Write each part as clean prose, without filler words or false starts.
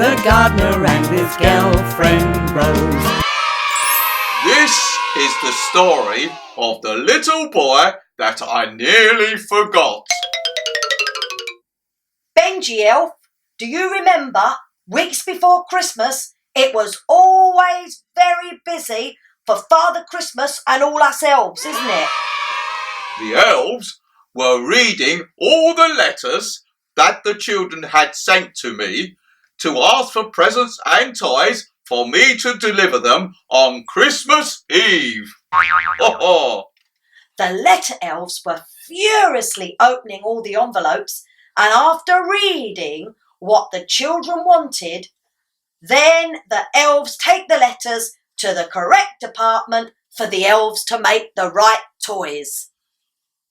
the gardener and his girlfriend Rose. This is the story of the little boy that I nearly forgot. Benji Elf, do you remember weeks before Christmas it was always very busy for Father Christmas and all us elves, isn't it? The elves were reading all the letters that the children had sent to me to ask for presents and toys for me to deliver them on Christmas Eve. The letter elves were furiously opening all the envelopes, and after reading what the children wanted, then the elves take the letters to the correct department for the elves to make the right toys.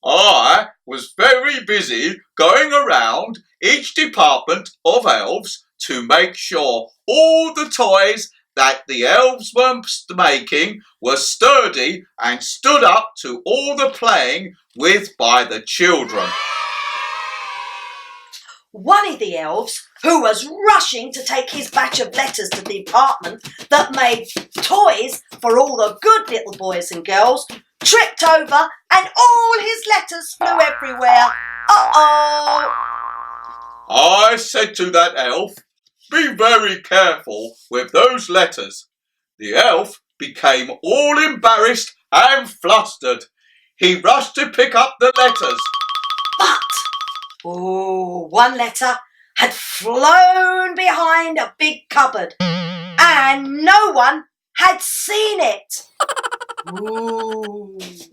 I was very busy going around each department of elves to make sure all the toys that the elves were making were sturdy and stood up to all the playing with by the children. One of the elves, who was rushing to take his batch of letters to the department that made toys for all the good little boys and girls, tripped over and all his letters flew everywhere. Uh-oh! I said to that elf, "Be very careful with those letters." The elf became all embarrassed and flustered. He rushed to pick up the letters. But, one letter had flown behind a big cupboard and no one had seen it.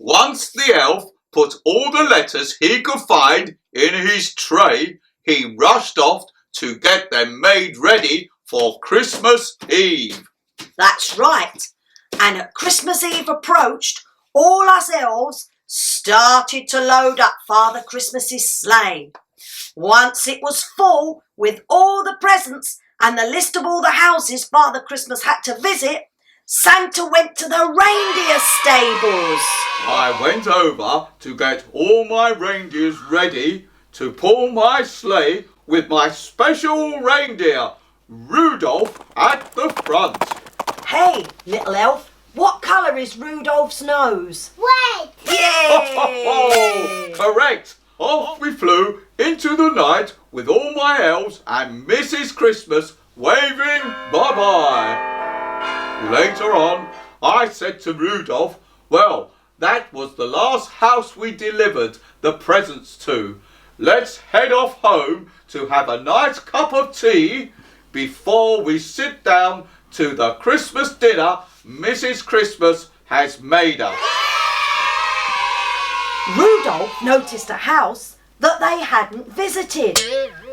Once the elf put all the letters he could find in his tray, he rushed off to get them made ready for Christmas Eve. That's right. And at Christmas Eve approached, all us elves started to load up Father Christmas's sleigh. Once it was full with all the presents and the list of all the houses Father Christmas had to visit, Santa went to the reindeer stables. I went over to get all my reindeers ready to pull my sleigh with my special reindeer, Rudolph, at the front. Hey, little elf, what colour is Rudolph's nose? Red! Yay! Correct! Off we flew into the night with all my elves and Mrs. Christmas waving bye-bye. Later on, I said to Rudolph, well, that was the last house we delivered the presents to. Let's head off home to have a nice cup of tea before we sit down to the Christmas dinner Mrs. Christmas has made us. Rudolph noticed a house that they hadn't visited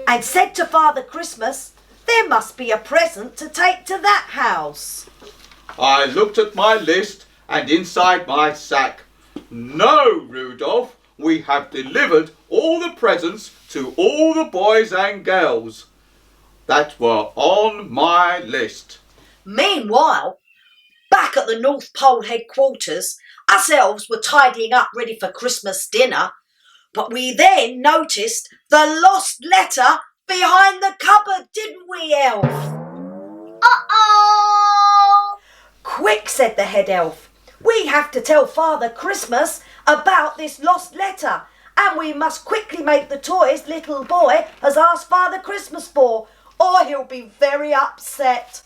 and said to Father Christmas, there must be a present to take to that house. I looked at my list and inside my sack. No, Rudolph, we have delivered all the presents to all the boys and girls that were on my list. Meanwhile, back at the North Pole headquarters, us elves were tidying up ready for Christmas dinner, but we then noticed the lost letter behind the cupboard, didn't we, Elf? Uh-oh! Quick, said the head elf. We have to tell Father Christmas about this lost letter, and we must quickly make the toys little boy has asked Father Christmas for, or he'll be very upset.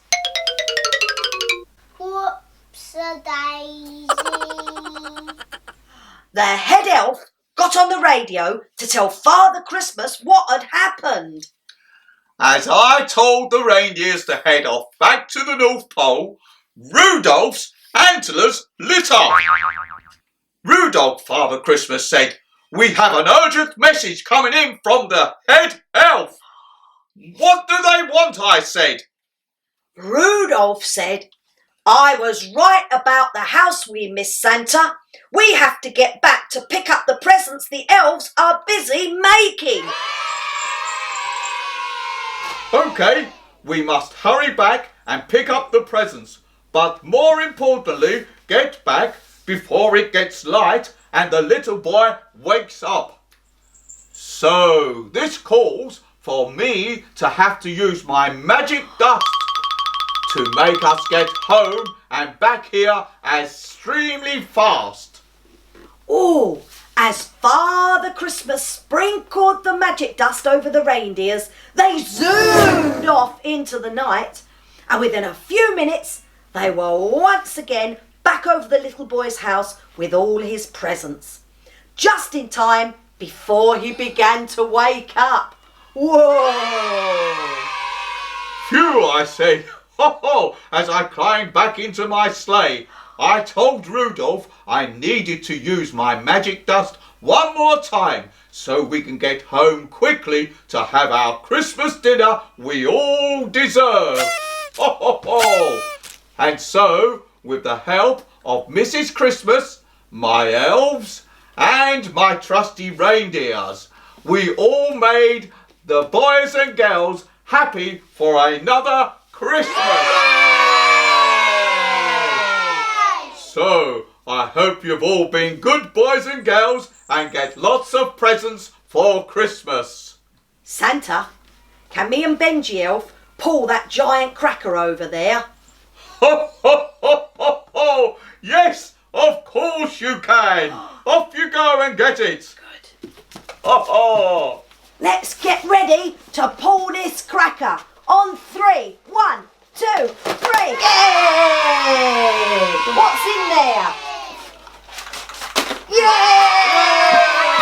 Whoops-a-daisy. The head elf got on the radio to tell Father Christmas what had happened. As I told the reindeers to head off back to the North Pole, Rudolph's antlers lit up. Rudolph, Father Christmas said, "We have an urgent message coming in from the head elf." "What do they want?" I said. Rudolph said, I was right about the house we missed, Santa. We have to get back to pick up the presents the elves are busy making. Okay, we must hurry back and pick up the presents, but more importantly, get back before it gets light and the little boy wakes up. So this calls for me to have to use my magic dust to make us get home and back here extremely fast. Oh, as Father Christmas sprinkled the magic dust over the reindeers, they zoomed off into the night, and within a few minutes they were once again back over the little boy's house with all his presents, just in time before he began to wake up. Whoa! Phew, I say, ho ho, as I climbed back into my sleigh. I told Rudolph I needed to use my magic dust one more time so we can get home quickly to have our Christmas dinner we all deserve. Ho ho ho! And so, with the help of Mrs. Christmas, my elves, and my trusty reindeers, we all made the boys and girls happy for another Christmas. So, I hope you've all been good boys and girls and get lots of presents for Christmas. Santa, can me and Benji Elf pull that giant cracker over there? Ho ho ho ho ho! Yes, of course you can. Off you go and get it. Good. Ho ho! Let's get ready to pull this cracker. On 3, 1, 2, 3. Yay! What's in there? Yay!